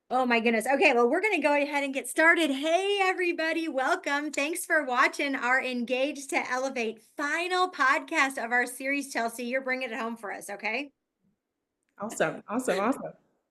Oh my goodness. Okay, well, we're going to go ahead and get started. Hey, everybody, welcome. Thanks for watching our Engage to Elevate final podcast of our series, Chelsea. You're bringing it home for us, okay? Awesome, awesome, awesome.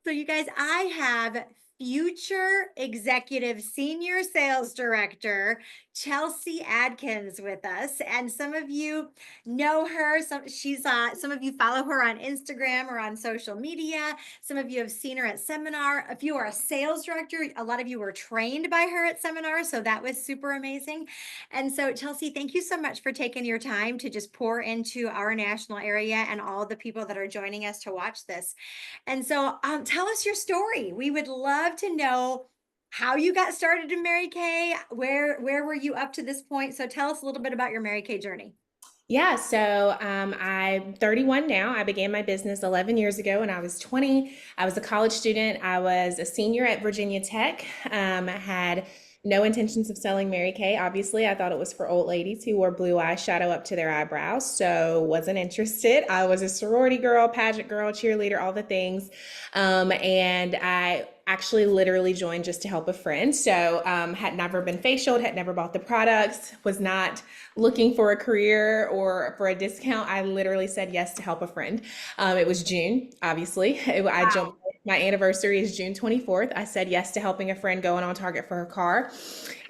So, you guys, I have future executive senior sales director Chelsea Adkins with us, and some of you know her. Some of you follow her on Instagram or on social media. Some of you have seen her at seminar. If you are a sales director, a lot of you were trained by her at seminar, so that was super amazing. And so, Chelsea, thank you so much for taking your time to just pour into our national area and all the people that are joining us to watch this. And so, tell us your story. We would love to know how you got started in Mary Kay. Where were you up to this point? So tell us a little bit about your Mary Kay journey. Yeah, so I'm 31 now. I began my business 11 years ago when I was 20. I was a college student. I was a senior at Virginia Tech. I had no intentions of selling Mary Kay. Obviously, I thought it was for old ladies who wore blue eyeshadow up to their eyebrows, so wasn't interested. I was a sorority girl, pageant girl, cheerleader, all the things. And I actually literally joined just to help a friend. So had never been facialed, had never bought the products, was not looking for a career or for a discount. I literally said yes to help a friend. It was June, obviously. I jumped. Wow. My anniversary is June 24th. I said yes to helping a friend going on Target for her car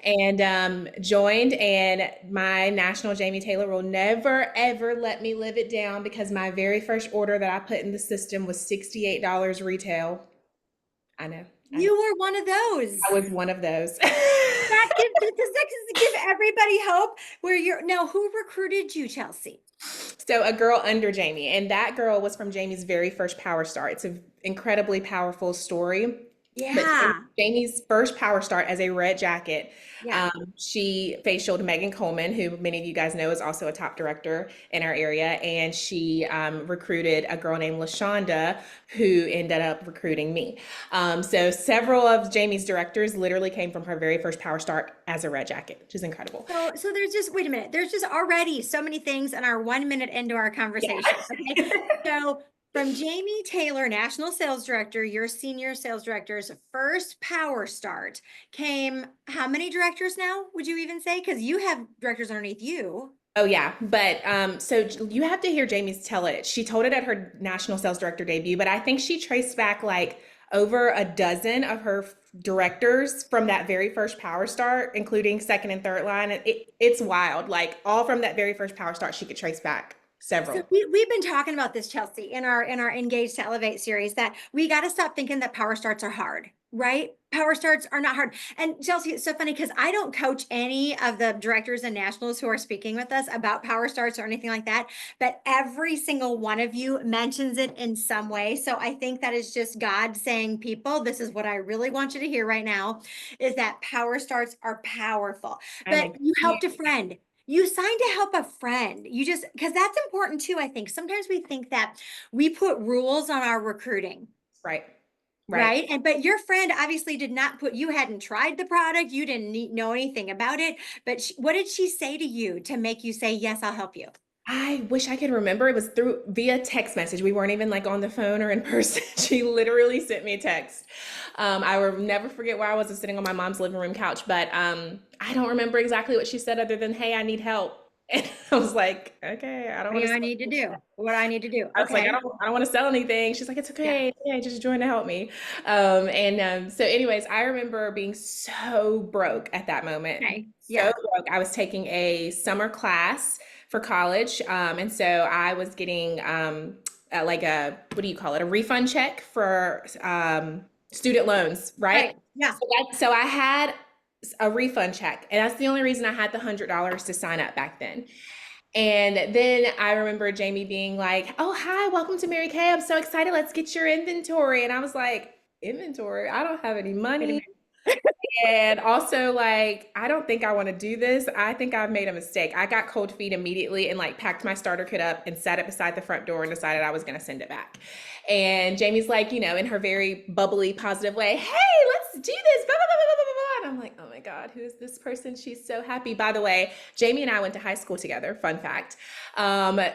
and joined. And my national Jamie Taylor will never, ever let me live it down because my very first order that I put in the system was $68 retail. I know. I know. You were one of I those. was one of those. Does that give everybody hope where you're now who recruited you, Chelsea? So a girl under Jamie, and that girl was from Jamie's very first Power Star. It's an incredibly powerful story. But Yeah. Jamie's first Power Start as a red jacket, Yeah. she facialed Megan Coleman, who many of you guys know is also a top director in our area, and she recruited a girl named LaShonda, who ended up recruiting me. So several of Jamie's directors literally came from her very first Power Start as a red jacket, which is incredible. So there's just wait a minute. There's just already so many things in our 1 minute into our conversation. Okay. Yeah. So from Jamie Taylor, National Sales Director, your senior sales director's first power start came how many directors now, would you even say? Because you have directors underneath you. Oh yeah, but so you have to hear Jamie's tell it. She told it at her national sales director debut, but I think she traced back like over a dozen of her directors from that very first Power Start, including second and third line. It's wild. Like all from that very first Power Start, she could trace back So several. we've been talking about this, Chelsea, in our Engage to Elevate series, that we got to stop thinking that power starts are hard, right? Power starts are not hard. And Chelsea, it's so funny because I don't coach any of the directors and nationals who are speaking with us about power starts or anything like that, but every single one of you mentions it in some way. So I think that is just God saying, people, this is what I really want you to hear right now, is that power starts are powerful. I'm But like, you yeah, helped a friend. You signed to help a friend. You just, because that's important too, I think. Sometimes we think that we put rules on our recruiting, right, right. right? And but your friend obviously did not put, you hadn't tried the product, you didn't know anything about it. But what did she say to you to make you say, yes, I'll help you? I wish I could remember. It was through via text message. We weren't even like on the phone or in person. She literally sent me a text. I will never forget where I was sitting on my mom's living room couch, but I don't remember exactly what she said other than, "Hey, I need help." And I was like, "Okay, I don't What want do to." I need to do? What do I need to do? I was like, Okay. I don't want to sell anything. She's like, it's Yeah. okay. Yeah, just join to help me. So anyways, I remember being so broke at that moment. Okay. So Yeah. broke. I was taking a summer class for college. And so I was getting like a, what do you call it? A refund check for student loans, right? Right. Yeah. So I had a refund check. And that's the only reason I had the $100 to sign up back then. And then I remember Jamie being like, "Oh, hi, welcome to Mary Kay. I'm so excited. Let's get your inventory." And I was like, "Inventory? I don't have any Wait a money." minute. And also, like, I don't think I want to do this. I think I've made a mistake. I got cold feet immediately and like packed my starter kit up and sat it beside the front door and decided I was going to send it back. And Jamie's like, in her very bubbly, positive way, "Hey, let's do this." Blah, blah, blah, blah, blah, blah. And I'm like, "Oh my God, who is this person? She's so happy. By the way, Jamie and I went to high school together. Fun fact.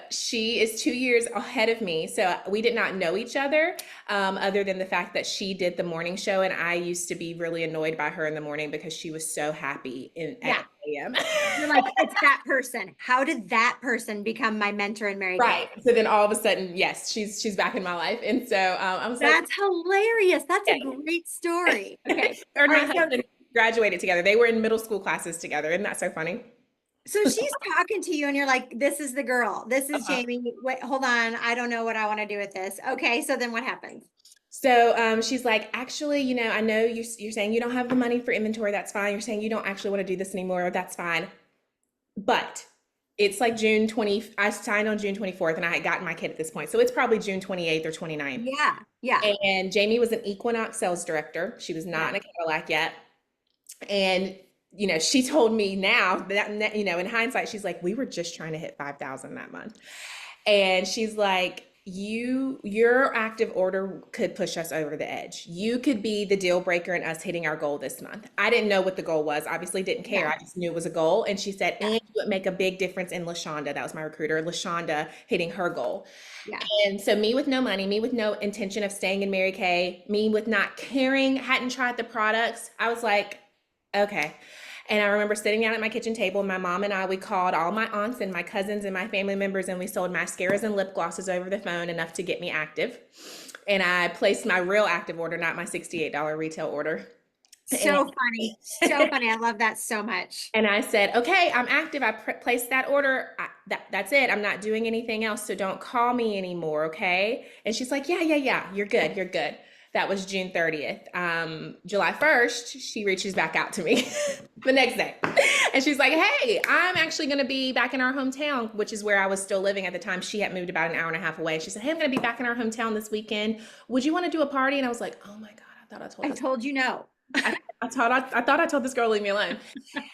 She is 2 years ahead of me. So we did not know each other, other than the fact that she did the morning show. And I used to be really annoyed by her in the morning because she was so happy at Yeah. 8 a.m. You're like, it's that person. How did that person become my mentor in Mary Right. Kay? So then all of a sudden, yes, she's back in my life. And so I was like, That's hilarious. That's a yeah. great story. Okay. Her and All my right. So husband graduated together. They were in middle school classes together. Isn't that so funny? so she's talking to you and you're like, this is the girl. This is Uh-huh. Jamie. Wait, hold on. I don't know what I want to do with this. Okay. So then what happens? So she's like, actually, I know you're saying you don't have the money for inventory. That's fine. You're saying you don't actually want to do this anymore. That's fine. But it's like June 20. I signed on June 24th, and I had gotten my kid at this point. So it's probably June 28th or 29th. Yeah. Yeah. And Jamie was an Equinox sales director. She was not Yeah. in a Cadillac yet. And she told me now that in hindsight, she's like, we were just trying to hit 5,000 that month. And she's like, your active order could push us over the edge. You could be the deal breaker in us hitting our goal this month. I didn't know what the goal was. Obviously didn't care. Yeah. I just knew it was a goal. And she said, Yeah. and you would make a big difference in LaShonda. That was my recruiter, LaShonda, hitting her goal. Yeah. And so me with no money, me with no intention of staying in Mary Kay, me with not caring, hadn't tried the products. I was like, okay. And I remember sitting down at my kitchen table, my mom and I, we called all my aunts and my cousins and my family members, and we sold mascaras and lip glosses over the phone, enough to get me active. And I placed my real active order, not my $68 retail order. And, So funny. So funny. I love that so much. and I said, okay, I'm active. I placed that order. That's it. I'm not doing anything else. So don't call me anymore. Okay. And she's like, yeah, yeah, yeah. You're good. You're good. That was June 30th. July 1st, she reaches back out to me the next day. And she's like, hey, I'm actually going to be back in our hometown, which is where I was still living at the time. She had moved about an hour and a half away. She said, hey, I'm going to be back in our hometown this weekend. Would you want to do a party? And I was like, oh my God, I thought I told I this. told you no. I thought I told this girl to leave me alone.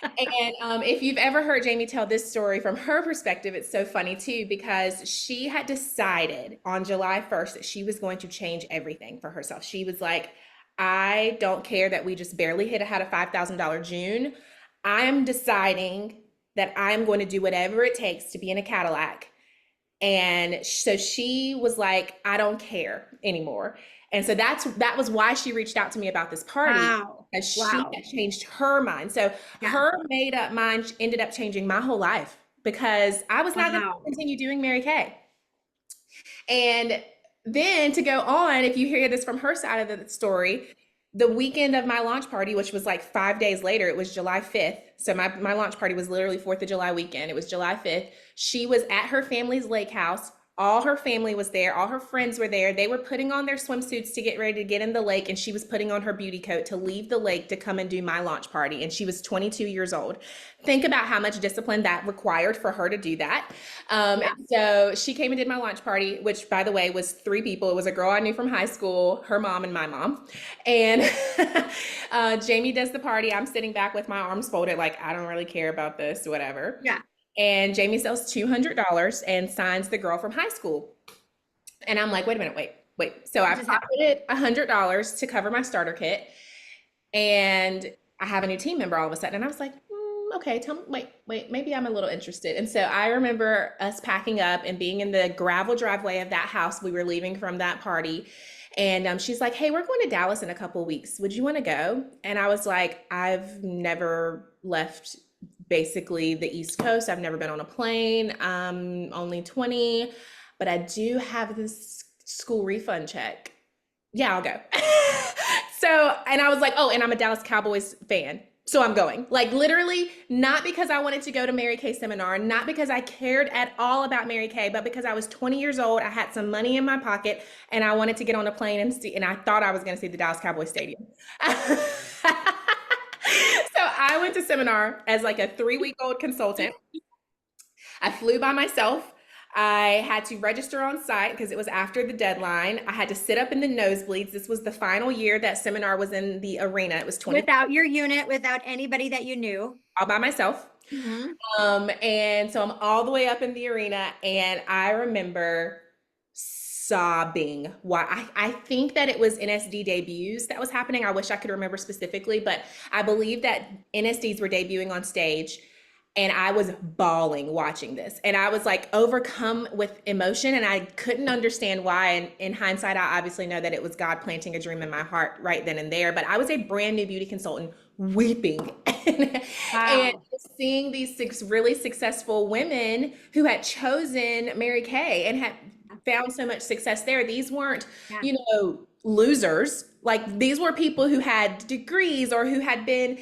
And if you've ever heard Jamie tell this story from her perspective, it's so funny too, because she had decided on July 1st that she was going to change everything for herself. She was like, I don't care that we just barely had a $5,000 June. I'm deciding that I'm going to do whatever it takes to be in a Cadillac. And so she was like, I don't care anymore. And so that was why she reached out to me about this party, Wow. as she Wow. had changed her mind. So Yeah. her made up mind ended up changing my whole life, because I was not going to Wow. continue doing Mary Kay. And then to go on, if you hear this from her side of the story, the weekend of my launch party, which was like 5 days later, it was July 5th. So my launch party was literally 4th of July weekend. It was July 5th. She was at her family's lake house. All her family was there. All her friends were there. They were putting on their swimsuits to get ready to get in the lake. And she was putting on her beauty coat to leave the lake to come and do my launch party. And she was 22 years old. Think about how much discipline that required for her to do that. Yeah. So she came and did my launch party, which, by the way, was three people. It was a girl I knew from high school, her mom, and my mom. And Jamie does the party. I'm sitting back with my arms folded, like, I don't really care about this, whatever. Yeah. And Jamie sells $200 and signs the girl from high school. And I'm like, wait a minute, wait. So I What just happened? pocketed $100 to cover my starter kit. And I have a new team member all of a sudden. And I was like, okay, wait, maybe I'm a little interested. And so I remember us packing up and being in the gravel driveway of that house. We were leaving from that party. And she's like, hey, we're going to Dallas in a couple of weeks. Would you want to go? And I was like, I've never left basically the East Coast. I've never been on a plane. I'm only 20, but I do have this school refund check. Yeah, I'll go. So, and I was like, oh, and I'm a Dallas Cowboys fan. So I'm going. Like, literally, not because I wanted to go to Mary Kay seminar, not because I cared at all about Mary Kay, but because I was 20 years old, I had some money in my pocket, and I wanted to get on a plane and see, and I thought I was going to see the Dallas Cowboys stadium. So I went to seminar as like a 3-week-old consultant. I flew by myself. I had to register on site because it was after the deadline. I had to sit up in the nosebleeds. This was the final year that seminar was in the arena. It was 20 Without your unit, without anybody that you knew. all by myself. Mhm. And so I'm all the way up in the arena, and I remember sobbing. Why I think that it was NSD debuts that was happening. I wish I could remember specifically, but I believe that NSDs were debuting on stage, and I was bawling watching this. And I was like overcome with emotion, and I couldn't understand why. And in hindsight, I obviously know that it was God planting a dream in my heart right then and there. But I was a brand new beauty consultant weeping and Wow. seeing these six really successful women who had chosen Mary Kay and had found so much success there. These weren't, Yeah. losers. Like these were people who had degrees or who had been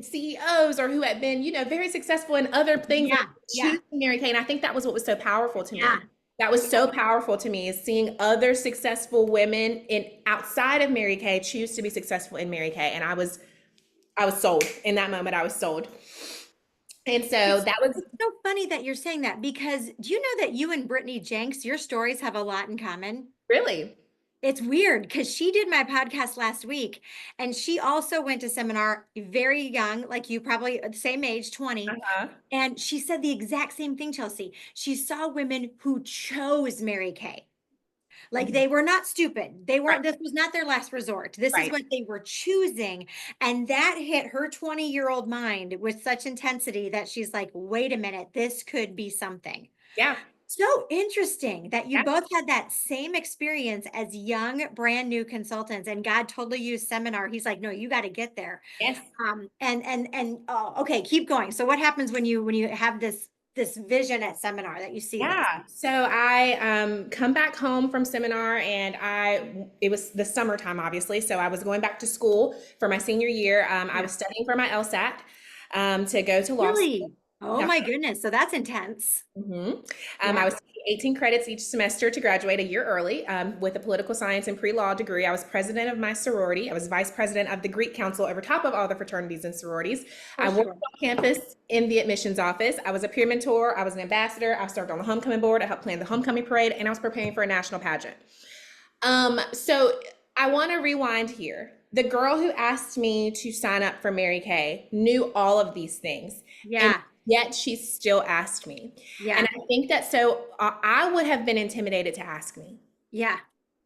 CEOs or who had been, very successful in other things and Yeah. Yeah. choosing Mary Kay. And I think that was what was so powerful to Yeah. me. That was so powerful to me, is seeing other successful women in outside of Mary Kay choose to be successful in Mary Kay. And I was sold in that moment. I was sold. And so It's that was it's so funny that you're saying that because do you know that you and Brittany Jenks, your stories have a lot in common? really, It's weird because she did my podcast last week and she also went to seminar very young, like you, probably the same age, 20. uh-huh, And she said the exact same thing, Chelsea. She saw women who chose Mary Kay. Like mhm, they were not stupid. They right, weren't, this was not their last resort. This is right, what they were choosing. And that hit her 20-year-old mind with such intensity that she's like, wait a minute, this could be something. yeah, So interesting that you yeah, both had that same experience as young, brand new consultants, and God totally used seminar. He's like, no, you got to get there. yes. And oh, okay, keep going. So what happens when you have this vision at seminar that you see this? Yeah. So I come back home from seminar, and it was the summertime, obviously. So I was going back to school for my senior year. I Yeah. was studying for my LSAT to go to law school. Really? Oh my goodness. So that's intense. Mhm. I Yeah. was taking 18 credits each semester to graduate a year early with a political science and pre-law degree. I was president of my sorority. I was vice president of the Greek Council over top of all the fraternities and sororities. For I worked sure. on campus in the admissions office. I was a peer mentor. I was an ambassador. I served on the homecoming board. I helped plan the homecoming parade, and I was preparing for a national pageant. So I want to rewind here. The girl who asked me to sign up for Mary Kay knew all of these things, and Yeah. yet she still asked me. And Yeah. I think that so I would have been intimidated to ask me. Yeah.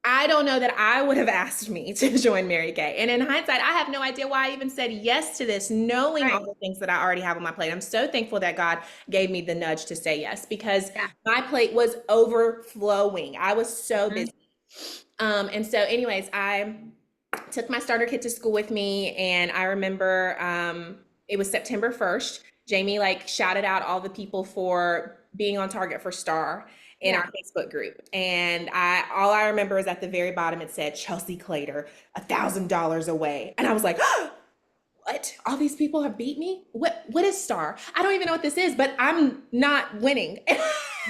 I don't know that I would have asked me to join Mary Kay. And in hindsight, I have no idea why I even said yes to this, knowing all Right. the things that I already have on my plate. I'm so thankful that God gave me the nudge to say yes, because Yeah. my plate was overflowing. I was so Mhm. busy. And so, anyways, I took my starter kit to school with me, and I remember it was September 1st. Jamie like shouted out all the people for being on target for Star in Yeah. our Facebook group, and all I remember is at the very bottom it said Chelsea Clater, $1,000 away, and I was like, what? All these people have beat me? What is Star? I don't even know what this is, but I'm not winning.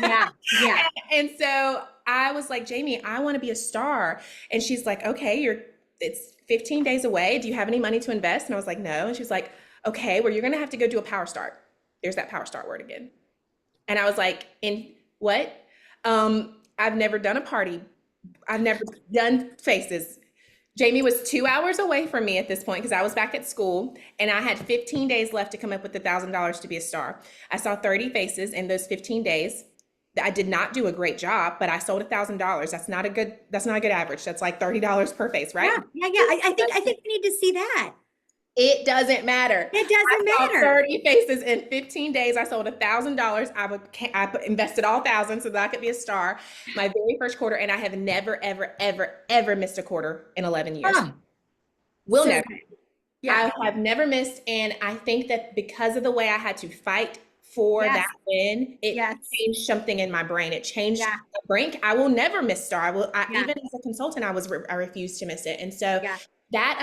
Yeah. Yeah. And so I was like, Jamie, I want to be a star. And she's like, okay, it's 15 days away. Do you have any money to invest? And I was like, no. And she's like, okay, well, you're going to have to go do a power start. There's that power start word again. And I was like, in what? I've never done a party. I've never done faces. Jamie was 2 hours away from me at this point because I was back at school, and I had 15 days left to come up with $1,000 to be a star. I saw 30 faces in those 15 days. I did not do a great job, but I sold $1,000. That's not a good average. That's like $30 per face, right? Yeah. Yeah. Yeah. I think we need to see that. It doesn't matter. It I doesn't saw matter. 30 faces in 15 days. I sold $1,000. I invested all thousand so that I could be a star my very first quarter, and I have never, ever, ever, ever missed a quarter in 11 years. Oh, Will so never. good. Yeah. I have never missed, and I think that because of the way I had to fight for Yes. that win, it Yes. changed something in my brain. It changed Yeah. the brain. I will never miss star. Yeah. Even as a consultant, I refused to miss it. And so Yeah. that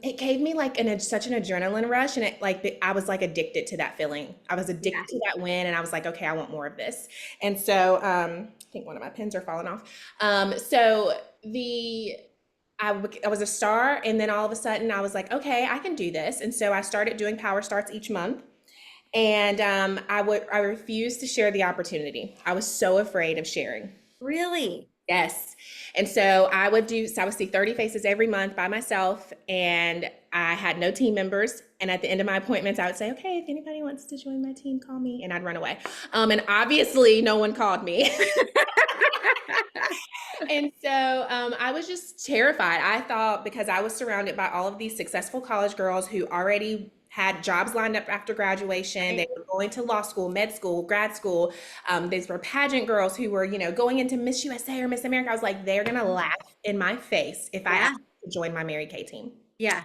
it gave me like such an adrenaline rush, and I was like addicted to that feeling. I was Yeah. addicted to that win, and I was like, okay, I want more of this. And so I think one of my pens are falling off. So the I was a star, and then all of a sudden I was like, okay, I can do this. And so I started doing power starts each month, and I refused to share the opportunity. I was so afraid of sharing. Really? Yes. And so I would see 30 faces every month by myself, and I had no team members. And at the end of my appointments, I would say, okay, if anybody wants to join my team, call me. And I'd run away. And obviously no one called me. And so I was just terrified. I thought because I was surrounded by all of these successful college girls who already had jobs lined up after graduation, they Right. were going to law school, med school, grad school. These were pageant girls who were, going into Miss USA or Miss America. I was like, they're going to Mhm. laugh in my face if I ask Yeah. to join my Mary Kay team. Yeah.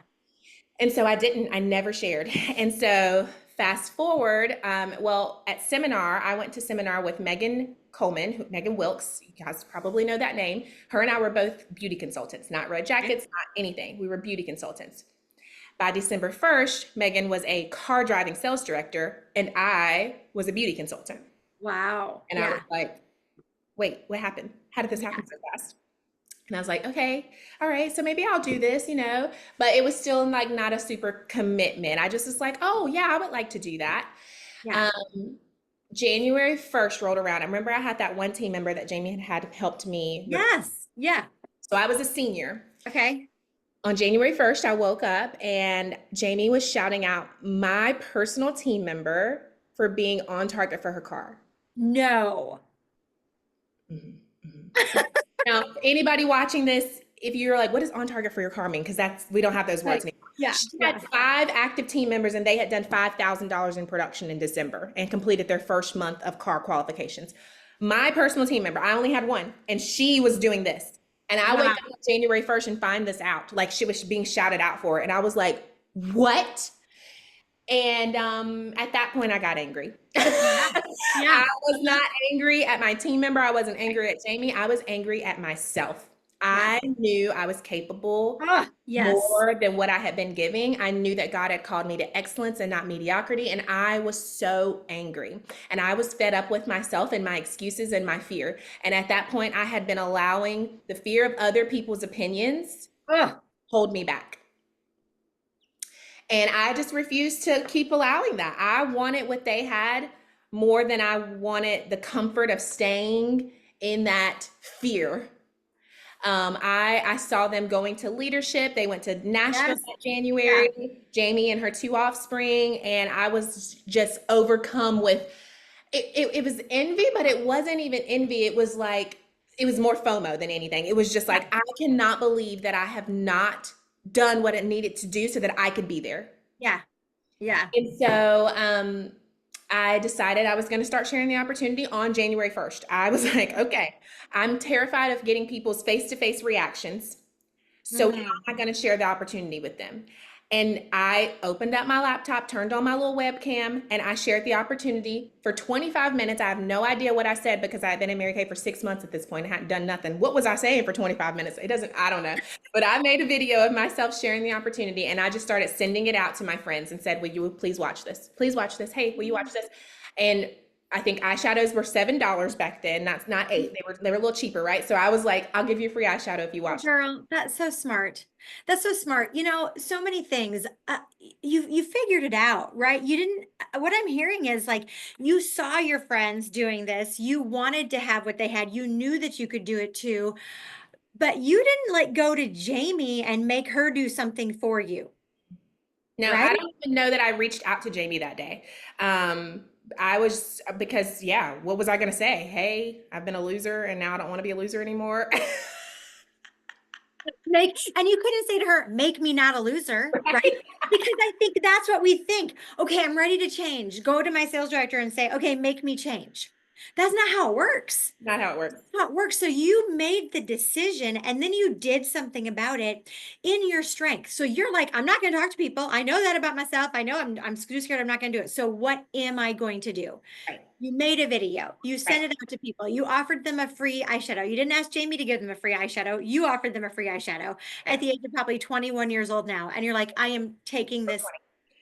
And so I didn't, I never shared. And so fast forward, well, at seminar, I went to seminar with Megan Coleman, Megan Wilkes. You guys probably know that name. Her and I were both beauty consultants, not red Okay. jackets, not anything. We were beauty consultants. By December 1st, Megan was a car driving sales director and I was a beauty consultant. Wow. And I was Yeah. like, wait, what happened? How did this Yeah. happen so fast? And I was like, okay, all right, so maybe I'll do this. But it was still like not a super commitment. I just was like, oh yeah, I would like to do that. Yeah. Um, January 1st rolled around. I remember I had that one team member that Jamie had helped me recruit. Yes. Yeah. So I was a senior. Okay. On January 1st, I woke up and Jamie was shouting out my personal team member for being on target for her car. No. Mhm, mhm. Now, anybody watching this, if you're like, what does on target for your car mean? Because we don't have those words Like, anymore. yeah. She had Yeah. 5 active team members and they had done $5,000 in production in December and completed their first month of car qualifications. My personal team member, I only had one, and she was doing this. And I wake Wow. up on January 1st and find this out. Like she was being shouted out for it. And I was like, what? And at that point, I got angry. Yeah. Yeah. I was Uh-huh. not angry at my team member. I wasn't angry at Jamie. I was angry at myself. Yeah. I knew I was capable Oh, yes. more than what I had been giving. I knew that God had called me to excellence and not mediocrity. And I was so angry. And I was fed up with myself and my excuses and my fear. And at that point, I had been allowing the fear of other people's opinions Oh, hold me back. And I just refused to keep allowing that. I wanted what they had more than I wanted the comfort of staying in that fear. I saw them going to leadership. They went to Nashville yes. in Yeah. January, Jamie and her two offspring, and I was just overcome with it was envy, but it wasn't even envy. It was like it was more FOMO than anything. It was just Yeah. like I cannot believe that I have not done what it needed to do so that I could be there. Yeah. Yeah. And so I decided I was going to start sharing the opportunity on January 1st. I was like, okay, I'm terrified of getting people's face to face reactions. So how Mm. am I going to share the opportunity with them? And I opened up my laptop, turned on my little webcam, and I shared the opportunity for 25 minutes. I have no idea what I said because I had been in Mary Kay for 6 months at this point. I hadn't done nothing. What was I saying for 25 minutes? I don't know. But I made a video of myself sharing the opportunity and I just started sending it out to my friends and said, will you please watch this? Please watch this. Hey, will you watch this? And I think eyeshadows were $7 back then. That's not 8. They were a little cheaper, right? So I was like, I'll give you a free eyeshadow if you Oh, watch. girl, that's so smart. That's so smart. So many things. You figured it out, right? You didn't. What I'm hearing is like you saw your friends doing this. You wanted to have what they had. You knew that you could do it too, but you didn't like go to Jamie and make her do something for you, No, right? I don't even know that I reached out to Jamie that day. I was because yeah, what was I gonna say? Hey, I've been a loser and now I don't want to be a loser anymore. And you couldn't say to her, make me not a loser, right? Right? Because I think that's what we think. Okay, I'm ready to change. Go to my sales director and say, okay, make me change. That's not how it works. Not how it works. That's not how it works. So you made the decision and then you did something about it in your strength. So you're like, I'm not going to talk to people. I know that about myself. I know I'm too scared. I'm not going to do it. So what am I going to do? Right, You made a video. You right, sent it out to people. You offered them a free eyeshadow. You didn't ask Jamie to give them a free eyeshadow. You offered them a free eyeshadow yeah. at the age of probably 21 years old now. And you're like, I am taking this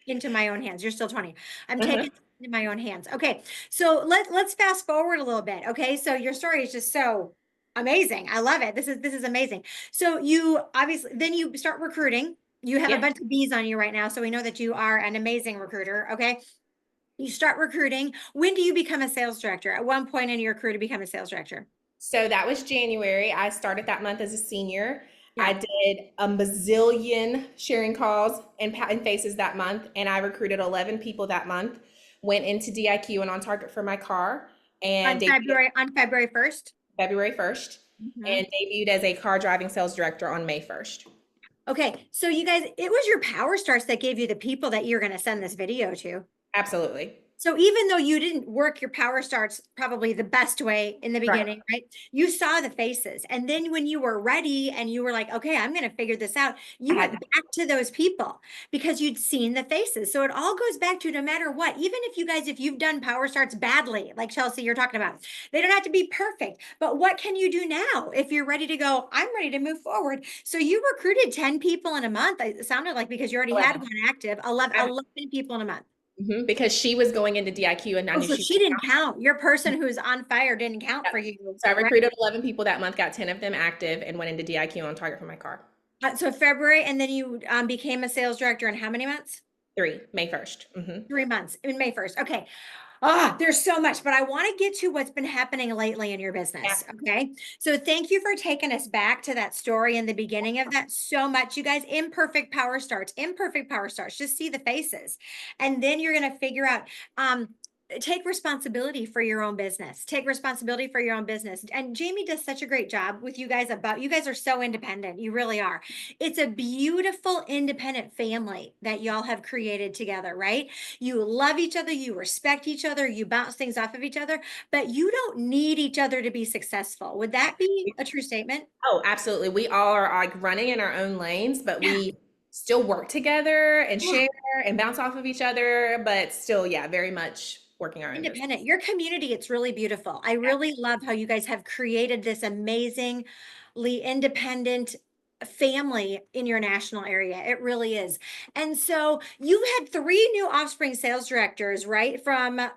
into my own hands. You're still 20. I'm Uh-huh. taking it into my own hands. Okay. So let's fast forward a little bit. Okay. So your story is just so amazing. I love it. This is amazing. So you obviously then you start recruiting. You have a Yeah. bunch of bees on you right now. So we know that you are an amazing recruiter. Okay. You start recruiting. When do you become a sales director? At one point in your career to become a sales director? So that was January. I started that month as a senior. I Yeah. did a bazillion sharing calls and faces that month, and I recruited 11 people that month. Went into DIQ and on target for my car, and On debuted February 1st. February 1st. Mhm. and debuted as a car driving sales director on May 1st. Okay, so you guys, it was your power stars that gave you the people that you're going to send this video to. Absolutely. So even though you didn't work your power starts probably the best way in the Right. beginning, right? You saw the faces. And then when you were ready and you were like, okay, I'm going to figure this out, I you had went back to those people because you'd seen the faces. So it all goes back to no matter what, even if you guys, if you've done power starts badly, like Chelsea, you're talking about, they don't have to be perfect. But what can you do now if you're ready to go? I'm ready to move forward. So you recruited 10 people in a month. It sounded like because you already had 11. one active, 11 people in a month. Because she was going into DIQ and I Oh, knew so she she didn't was. count. Your person who's on fire didn't count Yep. for you, So I right? recruited 11 people that month, got 10 of them active, and went into DIQ on target for my car. So February, and then you became a sales director in how many months? May 1st. 3 months in May 1st. Okay. There's so much, but I want to get to what's been happening lately in your Yeah. business. Okay. So thank you for taking us back to that story in the beginning of that so much. You guys, imperfect power starts, just see the faces. And then you're going to figure out, take responsibility for your own business. Take responsibility for your own business. And Jamie does such a great job with you guys about you guys are so independent. You really are. It's a beautiful independent family that y'all have created together, right? You love each other, you respect each other, you bounce things off of each other, but you don't need each other to be successful. Would that be a true statement? Oh, absolutely. We all are like running in our own lanes, but Yeah. we still work together and Yeah. share and bounce off of each other, but still, yeah, very much working our own business. Independent. Your community, it's really beautiful. I Yeah. really love how you guys have created this amazingly independent family in your national area. It really is. And so you've had three new offspring sales directors, right? From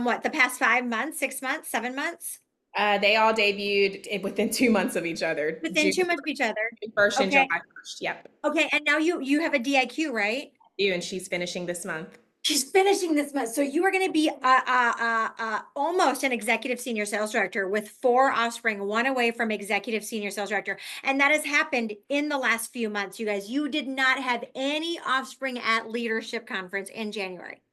what, the past 5 months, 6 months, 7 months? They all debuted within 2 months of each other, Within 2 months of each other. 1st and July Okay. 1st. Yep. Okay. And now you have a DIQ, right? You and she's finishing this month. She's finishing this month. So you are going to be almost an executive senior sales director with four offspring, one away from executive senior sales director. And that has happened in the last few months, you guys. You did not have any offspring at leadership conference in January.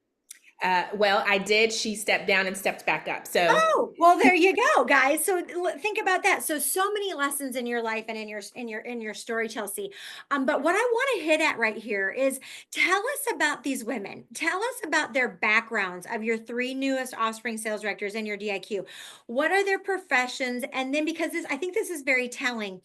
Well, I did. She stepped down and stepped back up. So Oh, well, there you go, guys. So think about that. So many lessons in your life and in your story, Chelsea. But what I want to hit at right here is tell us about these women. Tell us about their backgrounds of your three newest offspring sales directors and your DIQ. What are their professions? And then because I think this is very telling.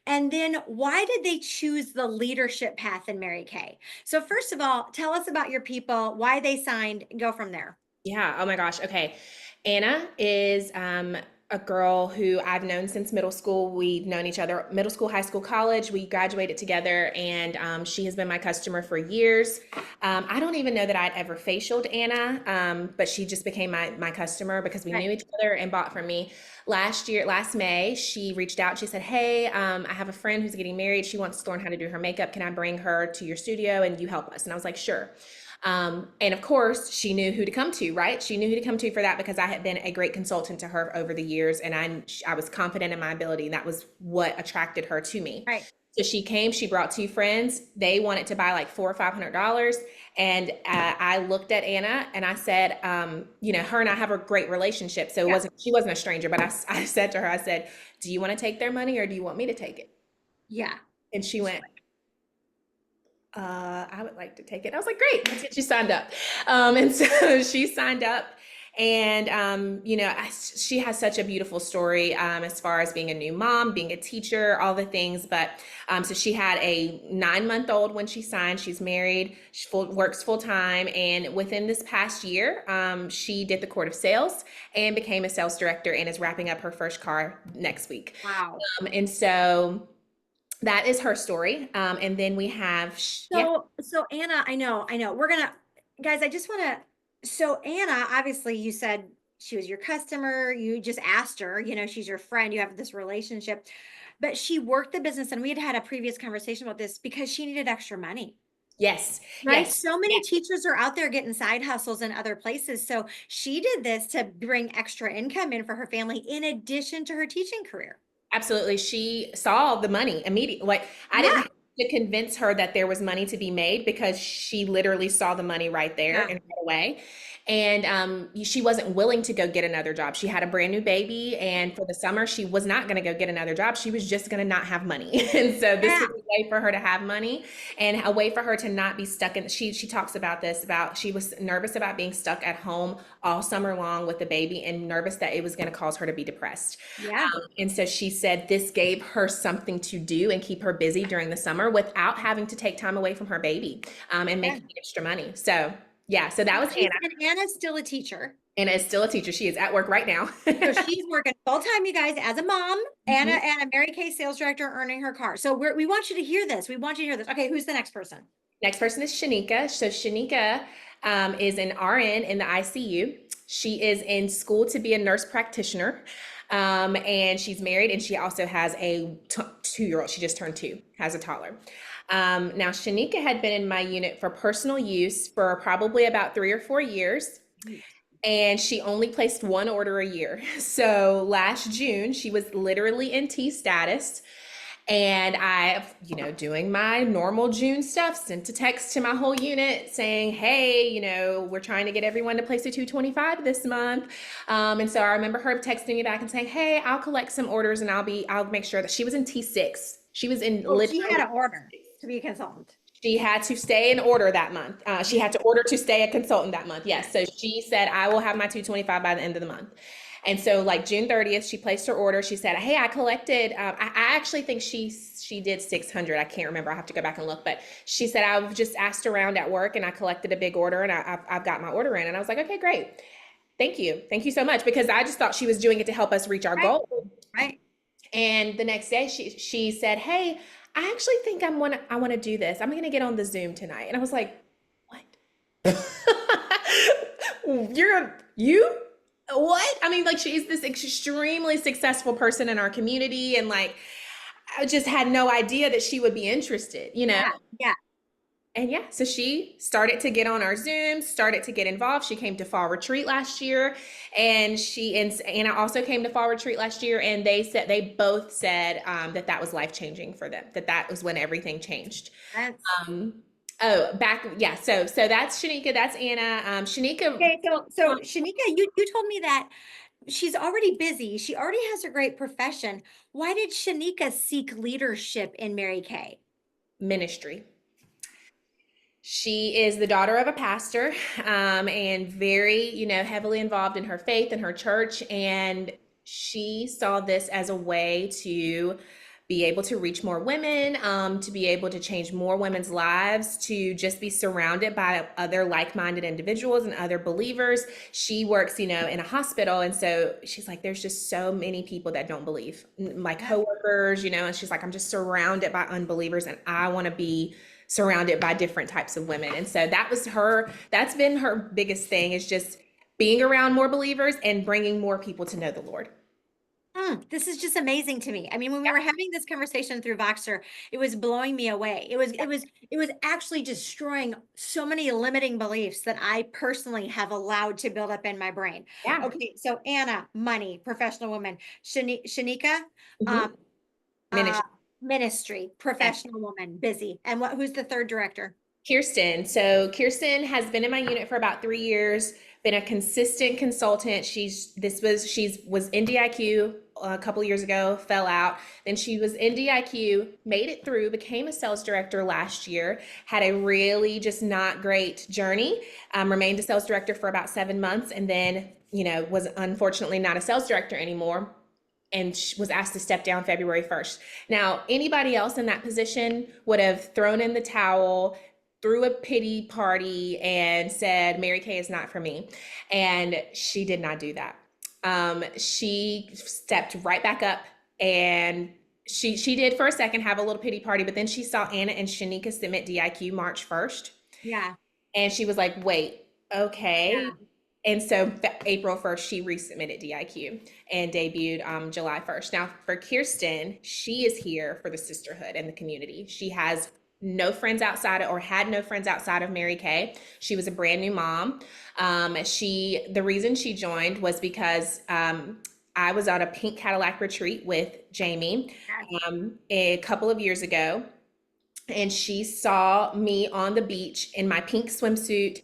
And then why did they choose the leadership path in Mary Kay? So first of all, tell us about your people, why they signed, and go from there. yeah, oh my gosh. Okay. Anna is a girl who I've known since middle school. We've known each other middle school, high school, college. We graduated together, and she has been my customer for years. I don't even know that I'd ever facialed Anna, but she just became my customer because we Right. knew each other and bought from me. Last May, she reached out. She said, "Hey, I have a friend who's getting married. She wants to learn how to do her makeup. Can I bring her to your studio and you help us?" And I was like, "Sure." And of course, she knew who to come to, right? She knew who to come to for that because I had been a great consultant to her over the years, and I was confident in my ability, and that was what attracted her to me. Right. So she came. She brought two friends. They wanted to buy like $400 or $500, and I looked at Anna and I said, her and I have a great relationship, so Yeah. she wasn't a stranger. But I said to her, I said, "Do you want to take their money or do you want me to take it?" Yeah. And she went, I would like to take it. I was like, great, let's get you signed up. And so she signed up. And, she has such a beautiful story as far as being a new mom, being a teacher, all the things. But so she had a 9-month-old when she signed. She's married, works full time. And within this past year, she did the court of sales and became a sales director and is wrapping up her first car next week. Wow. And so that is her story. And then we have, yeah, So Anna, I know. Guys, I just want to, so Anna, obviously you said she was your customer. You just asked her, she's your friend. You have this relationship, but she worked the business and we had a previous conversation about this because she needed extra money. yes, Right. yes, So many teachers are out there getting side hustles in other places. So she did this to bring extra income in for her family in addition to her teaching career. absolutely. She saw the money immediately. Like I didn't Yeah. have to convince her that there was money to be made because she literally saw the money right there Yeah. and right away. And she wasn't willing to go get another job. She had a brand new baby, and for the summer, she was not going to go get another job. She was just going to not have money. And so this Yeah. was a way for her to have money and a way for her to not be stuck in. She talks about this about she was nervous about being stuck at home all summer long with the baby and nervous that it was going to cause her to be depressed. Yeah. And so she said this gave her something to do and keep her busy during the summer without having to take time away from her baby and Yeah. making extra money. So, yeah, so that was Anna. And Anna's still a teacher. Anna is still a teacher. She is at work right now. So she's working full time, you guys, as a mom. Anna Mhm. and a Mary Kay sales director earning her car. So we want you to hear this. We want you to hear this. Okay, who's the next person? Next person is Shanika. So, Shanika is an RN in the ICU. She is in school to be a nurse practitioner. And she's married, and she also has a 2-year-old. She just turned two, has a toddler. Now, Shanika had been in my unit for personal use for probably about 3 or 4 years, and she only placed one order a year. So last June, she was literally in T status. And I, doing my normal June stuff, sent a text to my whole unit saying, hey, we're trying to get everyone to place a 225 this month. And so I remember her texting me back and saying, hey, I'll collect some orders and I'll make sure that she was in T6. She was in Oh, she had literally, an order to be a consultant. she had to stay in order that month. She had to order to stay a consultant that month. Yes. So she said, I will have my 225 by the end of the month. And so like June 30th, she placed her order. She said, hey, I collected, I actually think she did 600. I can't remember. I have to go back and look. But she said, I've just asked around at work and I collected a big order and I've got my order in. And I was like, okay, great. Thank you. Thank you so much. Because I just thought she was doing it to help us reach our Right. goal. Right. And the next day she said, hey, I actually think I want to do this. I'm going to get on the Zoom tonight. And I was like, what? You? What? I mean, like she's this extremely successful person in our community. And like, I just had no idea that she would be interested. Yeah. Yeah. And yeah, so she started to get on our Zooms, started to get involved. She came to fall retreat last year, and she and Anna also came to fall retreat last year, and they both said that was life changing for them. That was when everything changed. That's Um, oh, back yeah. So that's Shanika. That's Anna. Shanika. okay. So Shanika, you told me that she's already busy. She already has a great profession. Why did Shanika seek leadership in Mary Kay? Ministry. She is the daughter of a pastor, and very, heavily involved in her faith and her church. And she saw this as a way to be able to reach more women, to be able to change more women's lives, to just be surrounded by other like-minded individuals and other believers. She works, in a hospital. And so she's like, there's just so many people that don't believe, my Yeah. coworkers, and she's like, I'm just surrounded by unbelievers and I want to be surrounded by different types of women. And so that's been her biggest thing is just being around more believers and bringing more people to know the Lord. This is just amazing to me. I mean, when we were having this conversation through Voxer, it was blowing me away. It was actually destroying so many limiting beliefs that I personally have allowed to build up in my brain. Yeah. Okay, so Anna, money, professional woman. Shanika, Mhm. um, uh, Ministry. ministry, Yes. professional woman, busy. And who's the third director? Kirsten. So Kirsten has been in my unit for about 3 years, been a consistent consultant. She was in DIQ a couple years ago, fell out. Then she was in DIQ, made it through, became a sales director last year, had a really just not great journey, remained a sales director for about 7 months, and then, was unfortunately not a sales director anymore and was asked to step down February 1st. Now, anybody else in that position would have thrown in the towel, threw a pity party, and said, Mary Kay is not for me. And she did not do that. She stepped right back up and she did for a second have a little pity party, but then she saw Anna and Shanika submit DIQ March 1st. Yeah, And she was like, wait, okay. yeah. And so April 1st, she resubmitted DIQ and debuted July 1st. Now, for Kirsten, she is here for the sisterhood and the community. She has no friends outside of, or had no friends outside of Mary Kay. She was a brand new mom. The reason she joined was because I was on a pink Cadillac retreat with Jamie Yes. a couple of years ago, and she saw me on the beach in my pink swimsuit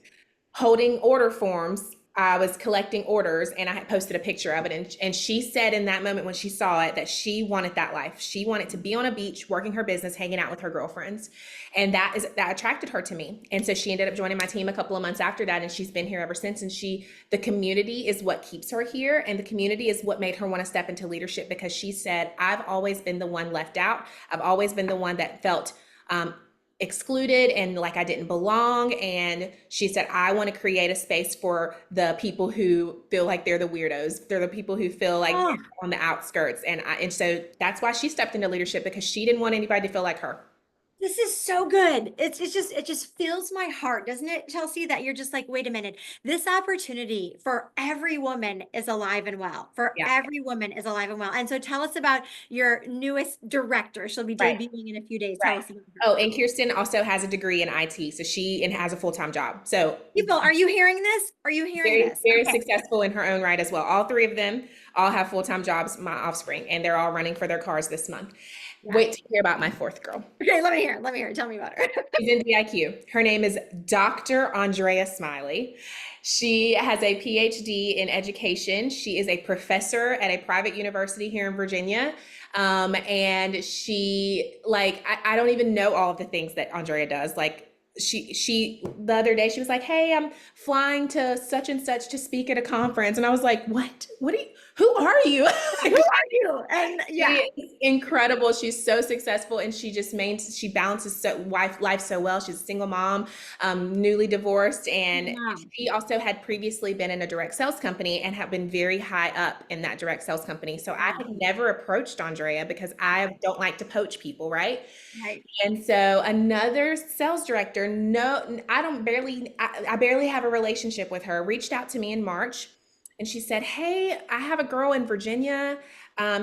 holding order forms. I was collecting orders and I had posted a picture of it. And she said in that moment when she saw it that she wanted that life. She wanted to be on a beach, working her business, hanging out with her girlfriends. And that attracted her to me. And so she ended up joining my team a couple of months after that. And she's been here ever since. And the community is what keeps her here. And the community is what made her want to step into leadership, because she said, I've always been the one left out. I've always been the one that felt excluded and like I didn't belong. And she said, I want to create a space for the people who feel like they're the weirdos. They're the people who feel like Oh, they're on the outskirts. And so that's why she stepped into leadership, because she didn't want anybody to feel like her. this is so good. It just fills my heart, doesn't it, Chelsea? That you're just like, wait a minute. This opportunity for every woman is alive and well. For Yeah. every woman is alive and well. And so tell us about your newest director. She'll be Right. debuting in a few days. Tell Right. us about her. Oh, and Kirsten also has a degree in IT. So she and has a full-time job. So People, are you hearing this? Are you hearing very, this? very Okay. successful in her own right as well. All three of them all have full-time jobs, my offspring, and they're all running for their cars this month. Yeah. Wait to hear about my fourth girl. Okay, let me hear. Let me hear. Tell me about her. She's in DIQ. Her name is Dr. Andrea Smiley. She has a PhD in education. She is a professor at a private university here in Virginia. And she, like, I don't even know all of the things that Andrea does. Like, the other day, she was like, hey, I'm flying to such and such to speak at a conference. And I was like, who are you? Who are you? And yeah. She is incredible. She's so successful, and she balances life so well. She's a single mom, newly divorced, and Wow. she also had previously been in a direct sales company and have been very high up in that direct sales company. So I had Wow. never approached Andrea because I don't like to poach people, right? Right. And so another sales director, no, I barely have a relationship with her, reached out to me in March, and she said, hey, I have a girl in Virginia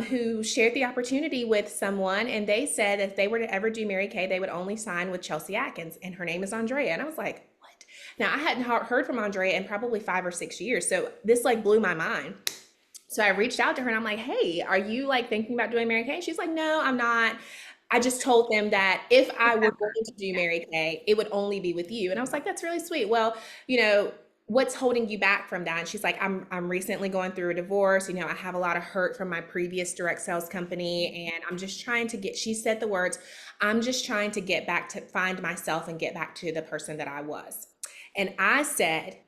who shared the opportunity with someone, and they said if they were to ever do Mary Kay, they would only sign with Chelsea Atkins, and her name is Andrea. And I was like, what? Now I hadn't heard from Andrea in probably 5 or 6 years, so this like blew my mind. So I reached out to her and I'm like, hey, are you like thinking about doing Mary Kay? She's like, no, I'm not. I just told them that if I were Whatever. going to do Yeah. Mary Kay, it would only be with you. And I was like, that's really sweet. Well, what's holding you back from that? And she's like, I'm recently going through a divorce. I have a lot of hurt from my previous direct sales company. And I'm just trying to she said the words, I'm just trying to get back to find myself and get back to the person that I was. And I said,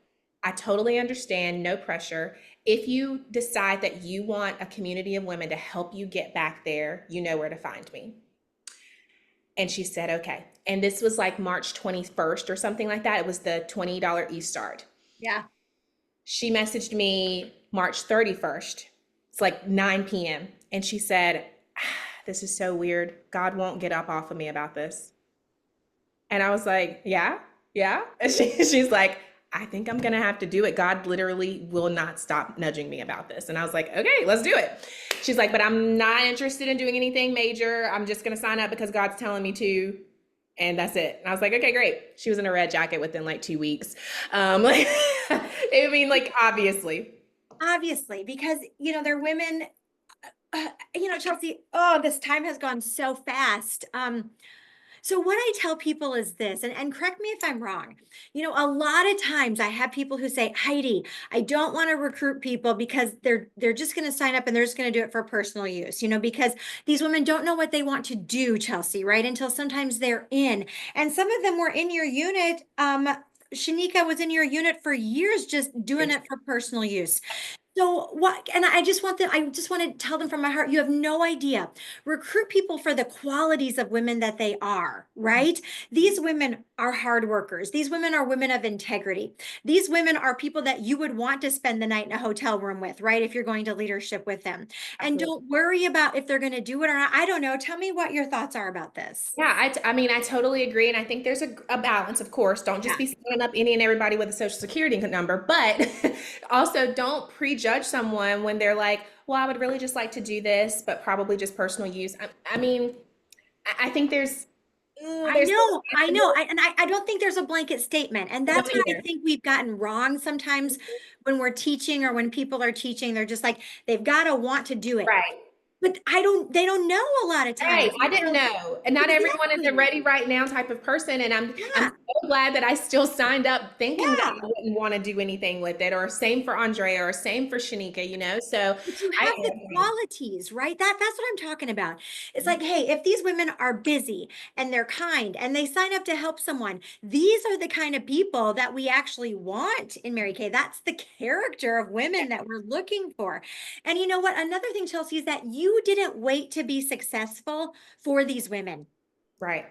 I totally understand, no pressure. If you decide that you want a community of women to help you get back there, you know where to find me. And she said, okay. And this was like March 21st or something like that. It was the $20 e-start. Yeah. She messaged me March 31st. It's like 9 p.m. And she said, this is so weird. God won't get up off of me about this. And I was like, yeah, yeah. And she's like, I think I'm gonna have to do it. God literally will not stop nudging me about this. And I was like, okay, let's do it. She's like, but I'm not interested in doing anything major. I'm just gonna sign up because God's telling me to. And that's it. And I was like, okay, great. She was in a red jacket within like 2 weeks. Like, I mean, like, obviously. Obviously, because they're women. Chelsea. Oh, this time has gone so fast. So what I tell people is this, and correct me if I'm wrong. A lot of times I have people who say, Heidi, I don't want to recruit people because they're just going to sign up and they're just going to do it for personal use, because these women don't know what they want to do, Chelsea, right? Until sometimes they're in. And some of them were in your unit. Shanika was in your unit for years just doing it for personal use. So what, and I just want to tell them from my heart, you have no idea. Recruit people for the qualities of women that they are, right? These women are hard workers. These women are women of integrity. These women are people that you would want to spend the night in a hotel room with, right? If you're going to leadership with them. And Absolutely. don't worry about if they're going to do it or not. I don't know. Tell me what your thoughts are about this. Yeah, I mean, I totally agree. And I think there's a balance, of course. Don't just Yeah. be signing up any and everybody with a social security number, but also don't prejudge someone when they're like, well, I would really just like to do this, but probably just personal use. I mean, I think I there's know, I know. responsibility. I don't think there's a blanket statement. And I that's don't what I either. think we've gotten wrong sometimes when we're teaching or when people are teaching. They're just like, they've got to want to do it. Right. but they don't know a lot of Right. times. I And didn't so know. And not everyone is a exactly. ready right now type of person. And I'm Yeah. so glad that I still signed up thinking that Yeah. I wouldn't want to do anything with it. Or same for Andrea or same for Shanika, you know? So But you I have the qualities, right? That's what I'm talking about. It's Mhm. like, hey, if these women are busy and they're kind and they sign up to help someone, these are the kind of people that we actually want in Mary Kay. That's the character of women that we're looking for. And you know what? Another thing, Chelsea, is that you didn't wait to be successful for these women. Right.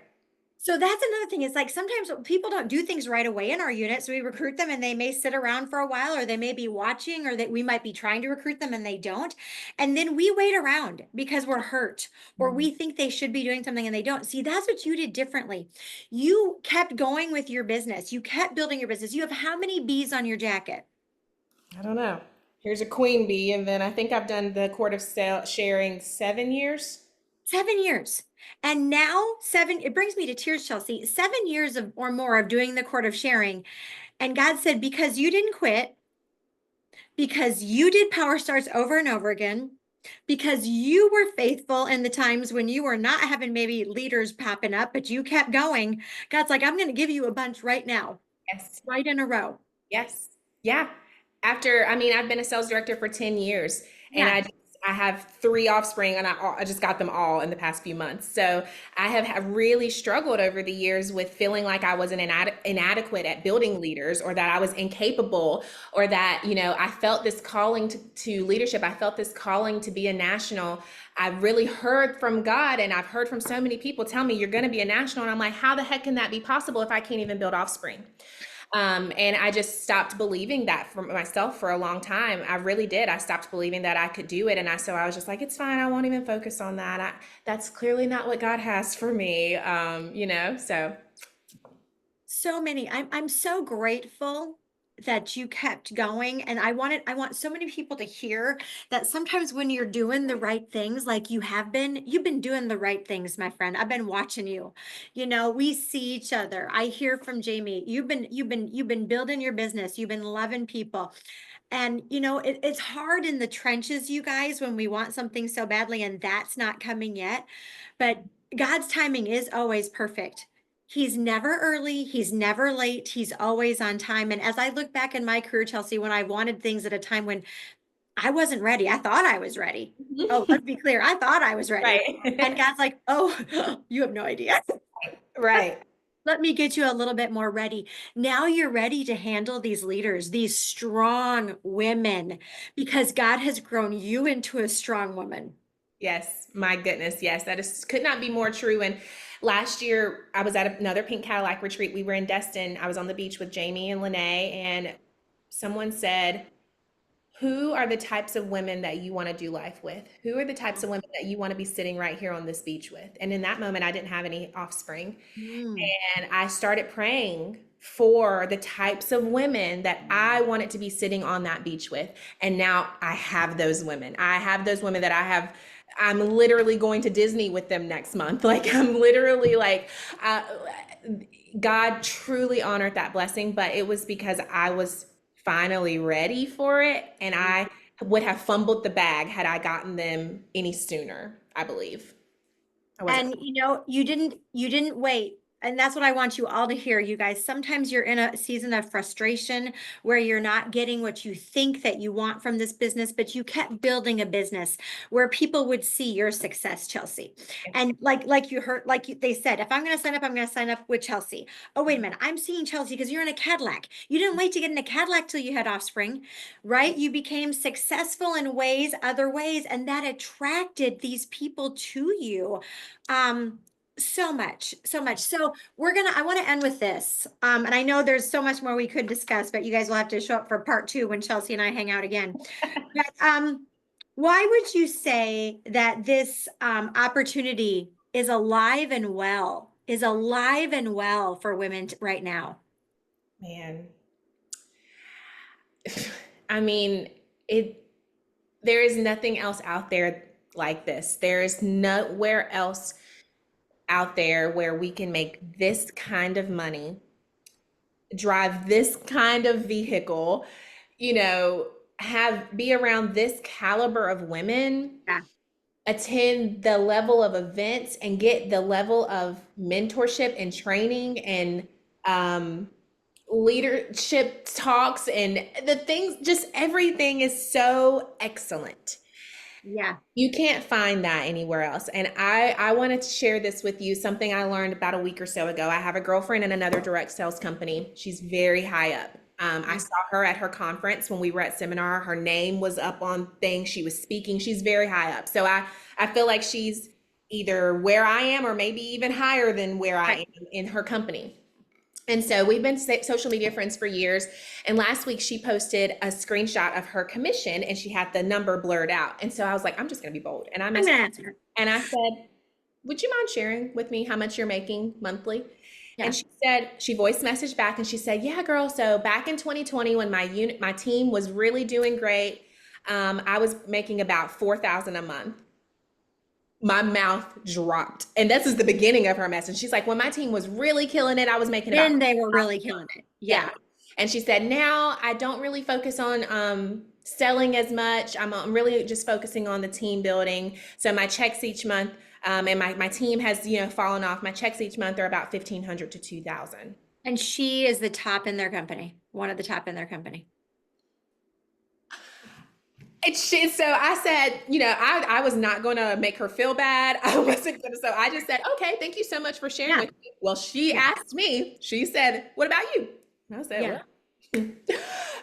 So that's another thing. It's like sometimes people don't do things right away in our unit. So we recruit them and they may sit around for a while, or they may be watching, or that we might be trying to recruit them and they don't. And then we wait around because we're hurt or Mhm. we think they should be doing something and they don't. See, that's what you did differently. You kept going with your business. You kept building your business. You have how many bees on your jacket? I don't know. Here's a queen bee. And then I think I've done the court of sharing 7 years. 7 years. And now it brings me to tears, Chelsea. 7 years of or more of doing the court of sharing. And God said, because you didn't quit, because you did power starts over and over again, because you were faithful in the times when you were not having maybe leaders popping up, but you kept going. God's like, I'm going to give you a bunch right now, Yes. right in a row. Yes. Yeah. After, I mean, I've been a sales director for 10 years and Yeah. I have three offspring and I just got them all in the past few months. So have really struggled over the years with feeling like I wasn't inadequate at building leaders or that I was incapable or that, you know, I felt this calling to leadership. I felt this calling to be a national. I really heard from God and I've heard from so many people tell me you're going to be a national. And I'm like, how the heck can that be possible if I can't even build offspring? And I just stopped believing that for myself for a long time. I really did. I stopped believing that I could do it. So I was just like, it's fine. I won't even focus on that. That's clearly not what God has for me. You know, so So many. I'm so grateful that you kept going. And I want so many people to hear that sometimes when you're doing the right things, like you've been doing the right things, my friend. I've been watching you. You know, we see each other. I hear from Jamie. You've been building your business. You've been loving people. And you know, it's hard in the trenches, you guys, when we want something so badly and that's not coming yet. But God's timing is always perfect. He's never early, he's never late, he's always on time. And as I look back in my career, Chelsea, when I wanted things at a time when I wasn't ready, I thought I was ready. Oh, let's be clear, I thought I was ready. And right. God's like, oh, you have no idea. Right. Let me get you a little bit more ready. Now you're ready to handle these leaders, these strong women, because God has grown you into a strong woman. Yes, my goodness. Yes, that is could not be more true. And last year I was at another Pink Cadillac retreat. We were in Destin. I was on the beach with Jamie and Lene, and someone said, who are the types of women that you want to do life with? Who are the types of women that you want to be sitting right here on this beach with? And in that moment, I didn't have any offspring. Mm. And I started praying for the types of women that I wanted to be sitting on that beach with. And now I have those women. I have those women that I'm literally going to Disney with them next month. Like, I'm literally like, uh, God truly honored that blessing, but it was because I was finally ready for it. And I would have fumbled the bag had I gotten them any sooner, I believe. I wasn't. And you know, you didn't wait. And that's what I want you all to hear, you guys. Sometimes you're in a season of frustration where you're not getting what you think that you want from this business, but you kept building a business where people would see your success, Chelsea. And like you heard, they said, if I'm going to sign up, I'm going to sign up with Chelsea. Oh, wait a minute. I'm seeing Chelsea because you're in a Cadillac. You didn't wait to get in a Cadillac till you had offspring, right? You became successful in other ways, and that attracted these people to you. Um, so much, so much. So I want to end with this. And I know there's so much more we could discuss, but you guys will have to show up for part two when Chelsea and I hang out again. But why would you say that this opportunity is alive and well for women right now? Man, I mean, it there is nothing else out there like this. There is nowhere else out there where we can make this kind of money, drive this kind of vehicle, you know, have be around this caliber of women. Yeah. attend the level of events and get the level of mentorship and training and um, leadership talks and the things, just everything is so excellent. Yeah. You can't find that anywhere else. And I wanted to share this with you, something I learned about a week or so ago. I have a girlfriend in another direct sales company. She's very high up. I Mm. saw her at her conference when we were at seminar. Her name was up on things. She was speaking. She's very high up. So I feel like she's either where I am or maybe even higher than where I Right. am in her company. And so we've been social media friends for years. And last week she posted a screenshot of her commission and she had the number blurred out. And so I was like, I'm just going to be bold. And I I'm messaged gonna her answer. and I said, would you mind sharing with me how much you're making monthly? And Yeah. she said, she voice messaged back and she said, yeah, girl. So back in 2020, when my team was really doing great, I was making about 4,000 a month. My mouth dropped. And this is the beginning of her message. She's like, when my team was really killing it, I was making about Then they were really killing it. yeah. Yeah. And she said, now I don't really focus on selling as much. I'm really just focusing on the team building. So my checks each month, and my team has, fallen off. My checks each month are about 1,500 to 2,000. And she is the top in their company, one of the top in their company. So I said, I was not going to make her feel bad. I wasn't going to. So I just said, okay, thank you so much for sharing Yeah. with me. Well, she Yeah. asked me, she said, what about you? And I said, Yeah.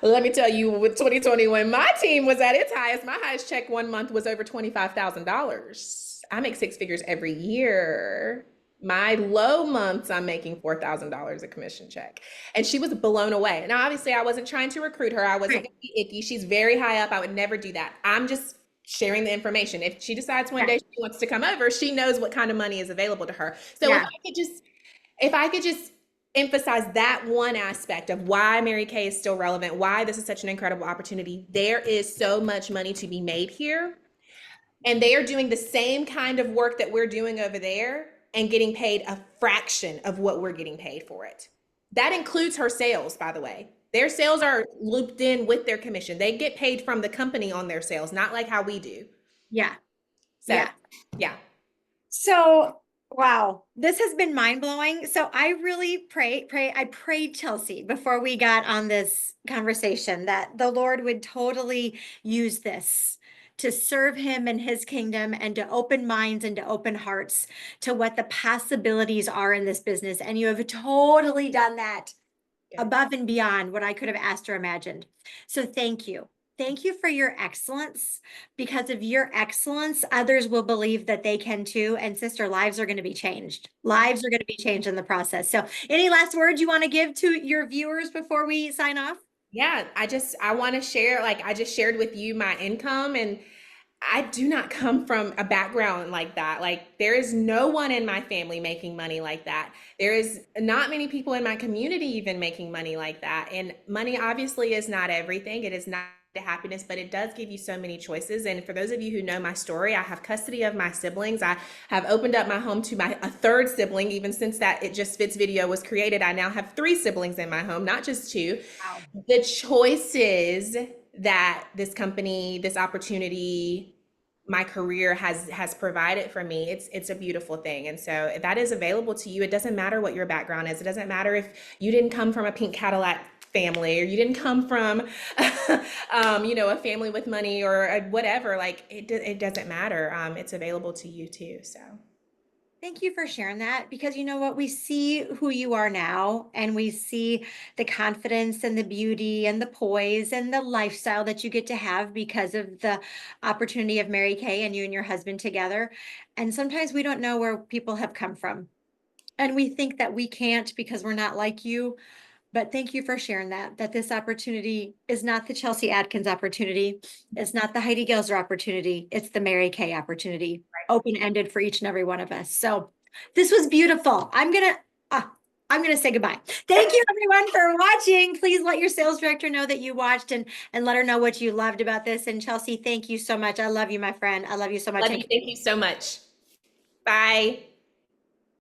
well, let me tell you, with 2020, when my team was at its highest, my highest check one month was over $25,000. I make six figures every year. My low months, I'm making $4,000 a commission check. And she was blown away. Now, obviously, I wasn't trying to recruit her. I wasn't Right. going to be icky. She's very high up. I would never do that. I'm just sharing the information. If she decides one Yeah. day she wants to come over, she knows what kind of money is available to her. So Yeah. if I could just emphasize that one aspect of why Mary Kay is still relevant, why this is such an incredible opportunity. There is so much money to be made here, and they are doing the same kind of work that we're doing over there and getting paid a fraction of what we're getting paid for it. That includes her sales, by the way. Their sales are looped in with their commission. They get paid from the company on their sales, not like how we do. Yeah. So, Yeah. yeah. So, wow, this has been mind blowing. So I really I prayed, Chelsea, before we got on this conversation that the Lord would totally use this to serve him and his kingdom and to open minds and to open hearts to what the possibilities are in this business. And you have totally done that Good. above and beyond what I could have asked or imagined. So thank you. Thank you for your excellence. Because of your excellence, others will believe that they can too. And sister, lives are going to be changed. Lives are going to be changed in the process. So, any last words you want to give to your viewers before we sign off? Yeah, I want to share, like I just shared with you my income, and I do not come from a background like that. Like, there is no one in my family making money like that. There is not many people in my community even making money like that. And money obviously is not everything. It is not the happiness, but it does give you so many choices. And for those of you who know my story, I have custody of my siblings. I have opened up my home to a third sibling. Even since that It Just Fits video was created, I now have three siblings in my home, not just two. Wow. The choices that this company, this opportunity, my career has provided for me, it's a beautiful thing. And so that is available to you. It doesn't matter what your background is. It doesn't matter if you didn't come from a pink Cadillac family, or you didn't come from a family with money, or whatever. Like, it doesn't matter. It's available to you too. So Thank you for sharing that, because you know what? We see who you are now, and we see the confidence and the beauty and the poise and the lifestyle that you get to have because of the opportunity of Mary Kay and you and your husband together. And sometimes we don't know where people have come from. And we think that we can't because we're not like you. But thank you for sharing that this opportunity is not the Chelsea Adkins opportunity. It's not the Heidi Gelser opportunity. It's the Mary Kay opportunity, open-ended for each and every one of us. So this was beautiful. I'm gonna say goodbye. Thank you everyone for watching. Please let your sales director know that you watched, and let her know what you loved about this. And Chelsea, thank you so much. I love you, my friend. I love you so much. love you. Thank you so much. Bye.